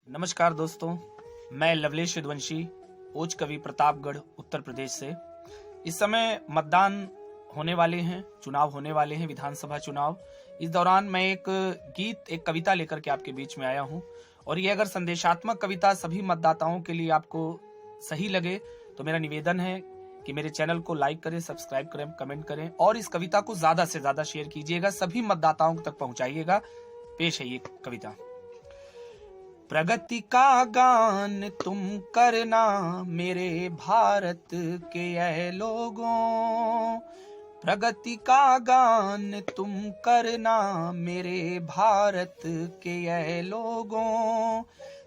नमस्कार दोस्तों, मैं लवलेश यदुवंशी, ओज कवि, प्रतापगढ़, उत्तर प्रदेश से। इस समय मतदान होने वाले हैं, चुनाव होने वाले हैं, विधानसभा चुनाव। इस दौरान मैं एक कविता लेकर के आपके बीच में आया हूं और ये अगर संदेशात्मक कविता सभी मतदाताओं के लिए आपको सही लगे तो मेरा निवेदन है कि मेरे चैनल को लाइक करें, सब्सक्राइब करें, कमेंट करें और इस कविता को ज्यादा से ज्यादा शेयर कीजिएगा, सभी मतदाताओं तक पहुंचाइएगा। पेश है ये कविता। प्रगति का गान तुम करना मेरे भारत के ऐ लोगों, प्रगति का गान तुम करना मेरे भारत के ऐ लोगों,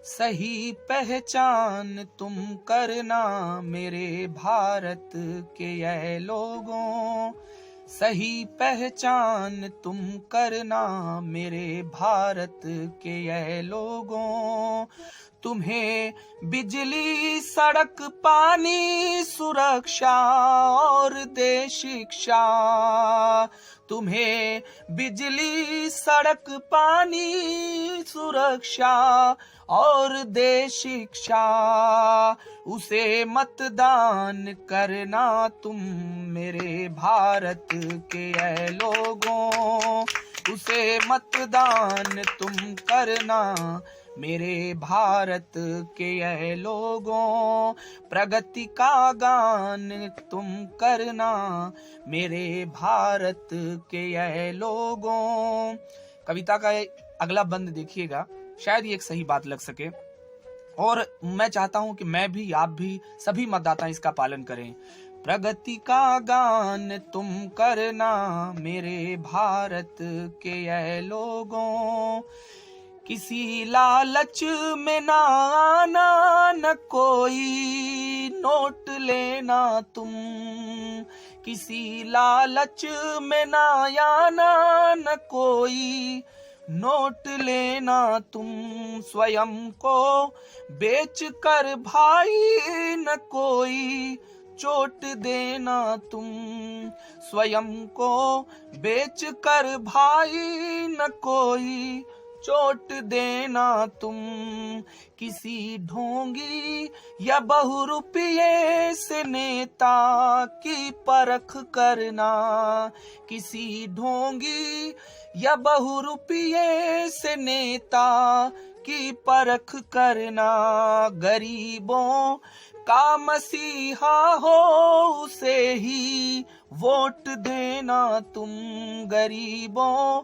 सही पहचान तुम करना मेरे भारत के ऐ लोगों, सही पहचान तुम करना मेरे भारत के ऐ लोगों, तुम्हें बिजली, सड़क, पानी, सुरक्षा और दे शिक्षा, तुम्हें बिजली, सड़क, पानी, सुरक्षा और दे शिक्षा, उसे मतदान करना तुम मेरे भारत के ऐ लोगों, उसे मतदान तुम करना मेरे भारत के ऐ लोगों, प्रगति का गान तुम करना मेरे भारत के ऐ लोगों। कविता का अगला बंद देखिएगा, शायद ये एक सही बात लग सके और मैं चाहता हूं कि मैं भी, आप भी, सभी मतदाता इसका पालन करें। प्रगति का गान तुम करना मेरे भारत के ऐ लोगों, किसी लालच में ना आना, न कोई नोट लेना तुम, किसी लालच में ना आना, न कोई नोट लेना तुम, स्वयं को बेच कर भाई न कोई चोट देना तुम, स्वयं को बेच कर भाई न कोई चोट देना तुम, किसी ढोंगी या बहुरुपये से नेता की परख करना, किसी ढोंगी या बहुरुपये से नेता की परख करना, गरीबों का मसीहा हो उसे ही वोट देना तुम, गरीबों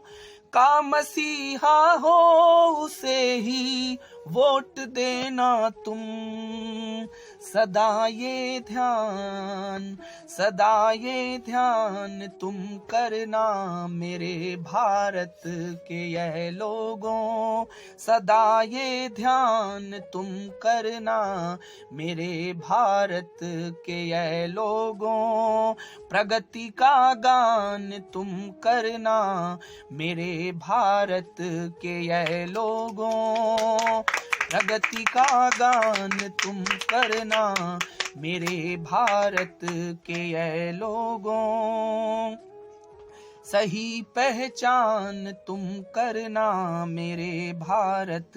का मसीहा हो उसे ही वोट देना तुम, सदा ये ध्यान तुम करना मेरे भारत के ऐ लोगों, सदा ये ध्यान तुम करना मेरे भारत के ऐ लोगों, प्रगति का गान तुम करना मेरे भारत के ऐ लोगों, प्रगति का गान तुम करना मेरे भारत के ऐ लोगों, सही पहचान तुम करना मेरे भारत।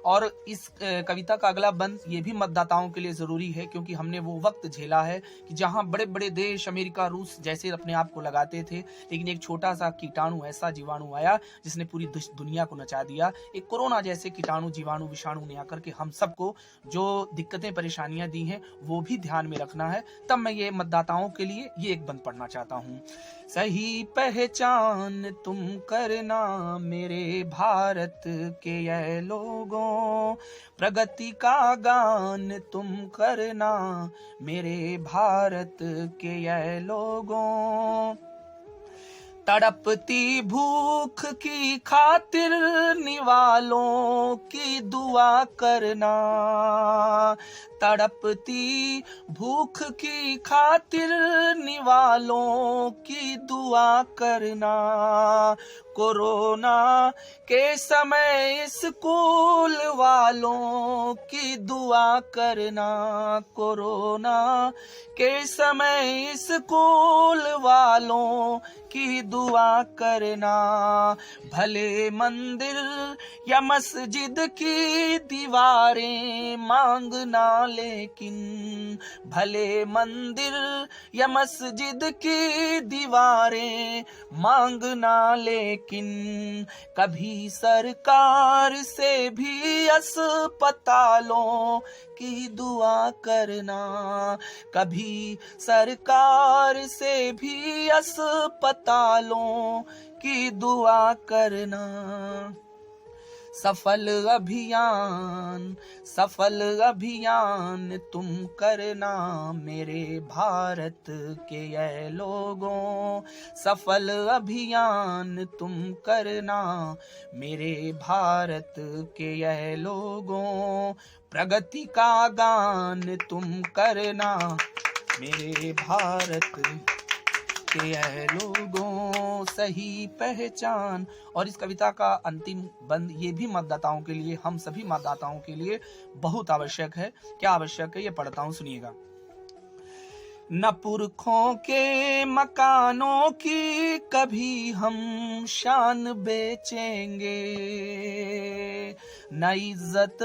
और इस कविता का अगला बंद ये भी मतदाताओं के लिए जरूरी है क्योंकि हमने वो वक्त झेला है कि जहां बड़े बड़े देश अमेरिका, रूस जैसे अपने आप को लगाते थे, लेकिन एक छोटा सा कीटाणु, ऐसा जीवाणु आया जिसने पूरी दुनिया को नचा दिया। एक कोरोना जैसे कीटाणु, जीवाणु, विषाणु ने आकर के हम सबको जो दिक्कतें, परेशानियां दी हैं वो भी ध्यान में रखना है। तब मैं ये मतदाताओं के लिए ये एक बंद पढ़ना चाहता हूँ। सही पहचान तुम करना मेरे भारत के ऐ लोगों, प्रगति का गान तुम करना मेरे भारत के ऐ लोगों, तड़पती भूख की खातिर निवालों की दुआ करना, तड़पती भूख की खातिर निवालों की दुआ करना, कोरोना के समय स्कूल वालों की दुआ करना, कोरोना के समय स्कूल वालों की दुआ करना। भले मंदिर या मस्जिद की दीवारें मांगना, लेकिन भले मंदिर या मस्जिद की दीवारें मांगना, लेकिन कभी सरकार से भी अस्पतालों की दुआ करना, कभी सरकार से भी अस्पतालों की दुआ करना। सफल अभियान तुम करना मेरे भारत के ये लोगों, सफल अभियान तुम करना मेरे भारत के ये लोगों। प्रगति का गान तुम करना मेरे भारत के ये लोगों, सही पहचान। और इस कविता का अंतिम बंद ये भी मतदाताओं के लिए, हम सभी मतदाताओं के लिए बहुत आवश्यक है। क्या आवश्यक है ये पढ़ता हूँ, सुनिएगा। न पुरखों के मकानों की कभी हम शान बेचेंगे, न इज्जत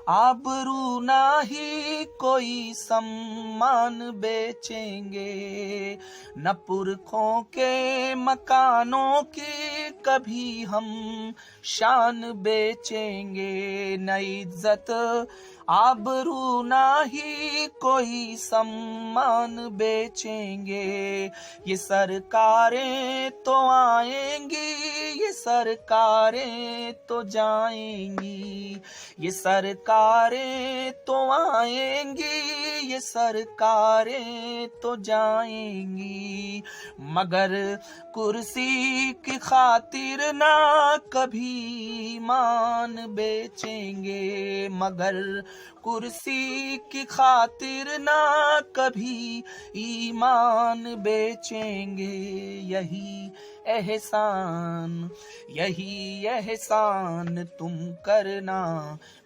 आबरू ना ही कोई सम्मान बेचेंगे। न पुरखों के मकानों की कभी हम शान बेचेंगे, न इज्जत आबरू ना ही कोई सम्मान बेचेंगे। ये सरकारें तो आएंगी, ये सरकारें तो जाएंगी, ये सरकारें तो आएंगी, ये सरकारें तो जाएंगी। मगर कुर्सी की खातिर ना कभी ईमान बेचेंगे, मगर कुर्सी की खातिर ना कभी ईमान बेचेंगे। यही एहसान तुम करना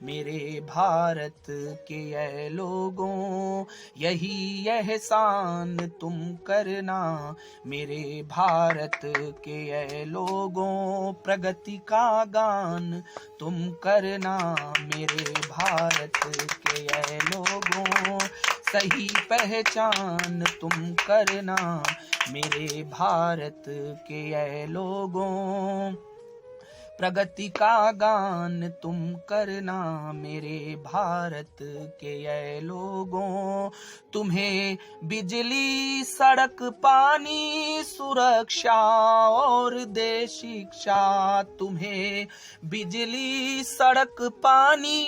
मेरे भारत के ये लोगों, यही एहसान तुम करना मेरे भारत के ये लोगों। प्रगति का गान तुम करना मेरे भारत के ये लोगों, सही पहचान तुम करना मेरे भारत के ये लोगों। प्रगति का गान तुम करना मेरे भारत के ये लोगों। तुम्हें बिजली सड़क पानी सुरक्षा और देश शिक्षा, तुम्हें बिजली सड़क पानी,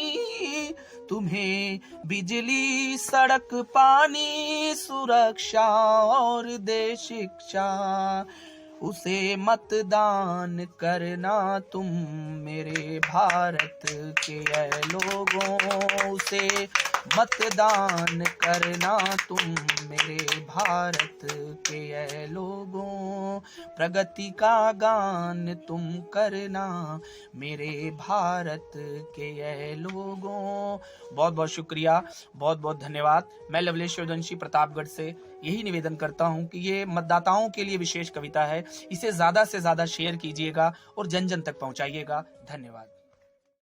तुम्हें बिजली सड़क पानी सुरक्षा और देश शिक्षा। उसे मतदान करना तुम मेरे भारत के ये लोगों, उसे मतदान करना तुम मेरे भारत के ये लोगों। प्रगति का गान तुम करना मेरे भारत के ये लोगों। बहुत बहुत शुक्रिया, बहुत बहुत धन्यवाद। मैं लवलेश शिवदंशी प्रतापगढ़ से यही निवेदन करता हूं कि ये मतदाताओं के लिए विशेष कविता है, इसे ज्यादा से ज्यादा शेयर कीजिएगा और जन जन तक पहुंचाइएगा। धन्यवाद।